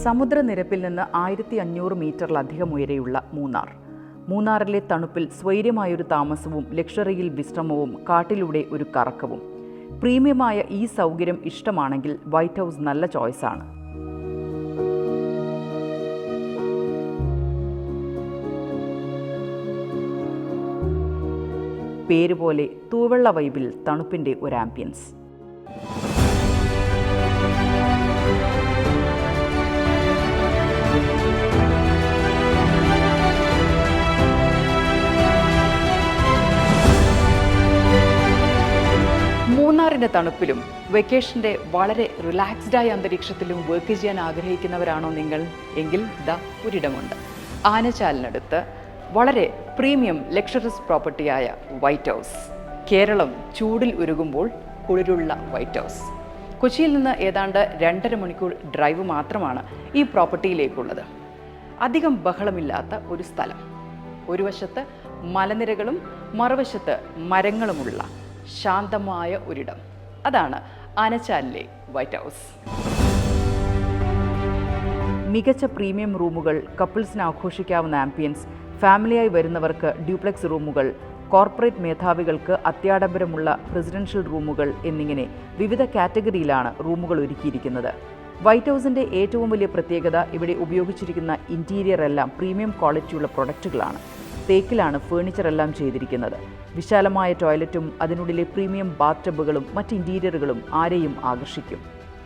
സമുദ്രനിരപ്പിൽ നിന്ന് 1500 മീറ്ററിലധികം ഉയരെയുള്ള മൂന്നാർ. മൂന്നാറിലെ തണുപ്പിൽ സ്വൈര്യമായൊരു താമസവും ലക്ഷറിയിൽ വിശ്രമവും കാട്ടിലൂടെ ഒരു കറക്കവും. പ്രീമിയമായ ഈ സൗകര്യം ഇഷ്ടമാണെങ്കിൽ വൈറ്റ് ഹൗസ് നല്ല ചോയ്സാണ്. പേരുപോലെ തൂവെള്ള വൈബിൽ തണുപ്പിൻ്റെ ഒരു ആംബിയൻസ്. മൂന്നാറിൻ്റെ തണുപ്പിലും വെക്കേഷൻ്റെ വളരെ റിലാക്സ്ഡായ അന്തരീക്ഷത്തിലും വർക്ക് ചെയ്യാൻ ആഗ്രഹിക്കുന്നവരാണോ നിങ്ങൾ? എങ്കിൽ ഇതാ ഒരിടമുണ്ട്. ആനച്ചാലിനടുത്ത് വളരെ പ്രീമിയം ലക്ഷറസ് പ്രോപ്പർട്ടിയായ വൈറ്റ് ഹൗസ്. കേരളം ചൂടിൽ ഉരുകുമ്പോൾ കുളിരുള്ള വൈറ്റ് ഹൗസ്. കൊച്ചിയിൽ നിന്ന് ഏതാണ്ട് 2.5 മണിക്കൂർ ഡ്രൈവ് മാത്രമാണ് ഈ പ്രോപ്പർട്ടിയിലേക്കുള്ളത്. അധികം ബഹളമില്ലാത്ത ഒരു സ്ഥലം. ഒരു വശത്ത് മലനിരകളും മറുവശത്ത് മരങ്ങളുമുള്ള ശാന്തമായ ഒരിടം. അതാണ് ആനച്ചാലിലെ വൈറ്റ് ഹൗസ്. മികച്ച പ്രീമിയം റൂമുകൾ, കപ്പിൾസിന് ആഘോഷിക്കാവുന്ന ആംബിയൻസ്, ഫാമിലിയായി വരുന്നവർക്ക് ഡ്യൂപ്ലെക്സ് റൂമുകൾ, കോർപ്പറേറ്റ് മേധാവികൾക്ക് അത്യാഡംബരമുള്ള റെസിഡൻഷ്യൽ റൂമുകൾ എന്നിങ്ങനെ വിവിധ കാറ്റഗറിയിലാണ് റൂമുകൾ ഒരുക്കിയിരിക്കുന്നത്. വൈറ്റ് ഹൗസിൻ്റെ ഏറ്റവും വലിയ പ്രത്യേകത ഇവിടെ ഉപയോഗിച്ചിരിക്കുന്ന ഇൻറ്റീരിയർ എല്ലാം പ്രീമിയം ക്വാളിറ്റിയുള്ള പ്രൊഡക്റ്റുകളാണ്. തേക്കിലാണ് ഫേണിച്ചർ എല്ലാം ചെയ്തിരിക്കുന്നത്. വിശാലമായ ടോയ്ലറ്റും അതിനുള്ളിലെ പ്രീമിയം ബാത്ത് ടബുകളും മറ്റ് ഇൻറ്റീരിയറുകളും ആരെയും ആകർഷിക്കും.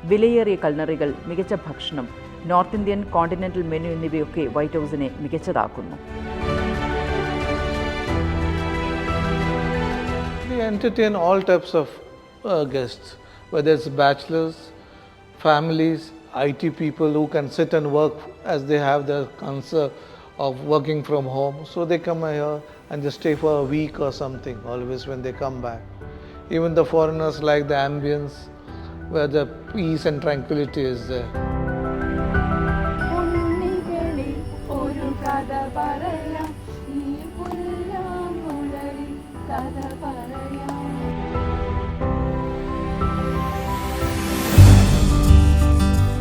വിലയേറിയ കൾണറികൾ, മികച്ച ഭക്ഷണം, നോർത്ത് ഇന്ത്യൻ കോണ്ടിനെൻ്റൽ മെനു എന്നിവയൊക്കെ white ഹൗസിനെ മികച്ചതാക്കുന്നു. We entertain all types of guests, whether it's bachelors, families, IT people who can sit and work as they have the concern of working from home. So they come here and just stay for a week or something, always when they come back. Even the foreigners like the ambience where the peace and tranquility is there.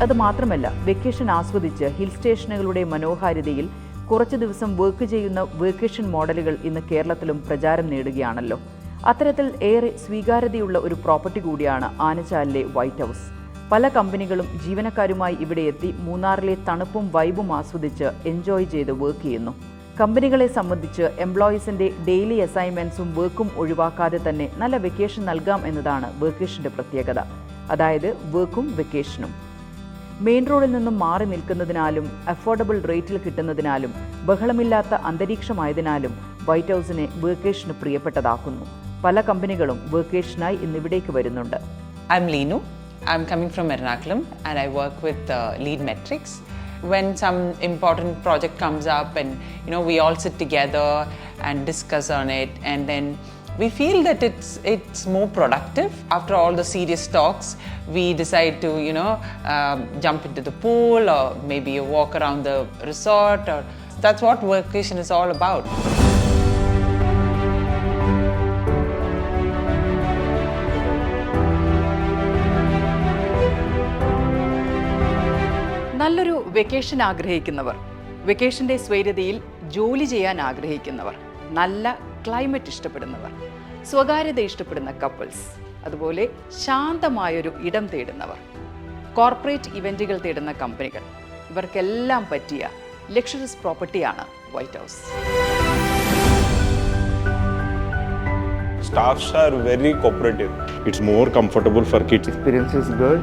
അത് മാത്രമല്ല, vacation ആസ്വദിച്ച് hill സ്റ്റേഷനുകളുടെ മനോഹാരിതയിൽ കുറച്ച് ദിവസം work ചെയ്യുന്ന vacation മോഡലുകൾ ഇന്ന് കേരളത്തിലും പ്രചാരം നേടുകയാണല്ലോ. അത്തരത്തിൽ ഏറെ സ്വീകാര്യതയുള്ള ഒരു പ്രോപ്പർട്ടി കൂടിയാണ് ആനച്ചാലിലെ വൈറ്റ് ഹൗസ്. പല കമ്പനികളും ജീവനക്കാരുമായി ഇവിടെ എത്തി മൂന്നാറിലെ തണുപ്പും വൈബും ആസ്വദിച്ച് എൻജോയ് ചെയ്ത് വർക്ക് ചെയ്യുന്നു. കമ്പനികളെ സംബന്ധിച്ച് എംപ്ലോയീസിൻ്റെ ഡെയിലി അസൈൻമെൻറ്റ്സും വർക്കും ഒഴിവാക്കാതെ തന്നെ നല്ല വെക്കേഷൻ നൽകാം എന്നതാണ് വെക്കേഷൻ്റെ പ്രത്യേകത. അതായത് വർക്കും വെക്കേഷനും. മെയിൻ റോഡിൽ നിന്നും മാറി നിൽക്കുന്നതിനാലും അഫോർഡബിൾ റേറ്റിൽ കിട്ടുന്നതിനാലും ബഹളമില്ലാത്ത അന്തരീക്ഷമായതിനാലും വൈറ്റ് ഹൗസിനെ വെക്കേഷന് പ്രിയപ്പെട്ടതാക്കുന്നു. പല കമ്പനികളും വെക്കേഷനായി ഇന്നിവിടേക്ക് വരുന്നുണ്ട്. I'm Leenu. I'm coming from Ernakulam and I work with Lead Metrics. When some important project comes up and we all sit together and discuss on it, and then we feel that it's more productive. After all the serious talks, we decide to jump into the pool or maybe a walk around the resort, or that's what vacation is all about. നല്ലൊരു vacation ആഗ്രഹിക്കുന്നവർ, വെക്കേഷൻ്റെ സ്വൈര്യതയിൽ ജോലി ചെയ്യാൻ ആഗ്രഹിക്കുന്നവർ, നല്ല climate ഇഷ്ടപ്പെടുന്നവർ, സ്വകാര്യത ഇഷ്ടപ്പെടുന്ന couples, അതുപോലെ ശാന്തമായൊരു ഇടം തേടുന്നവർ, കോർപ്പറേറ്റ് ഇവൻറ്റുകൾ തേടുന്ന കമ്പനികൾ, ഇവർക്കെല്ലാം പറ്റിയ ലക്ഷറസ് പ്രോപ്പർട്ടിയാണ് white house. Staffs are very cooperative. It's more comfortable for kids. Experience is good.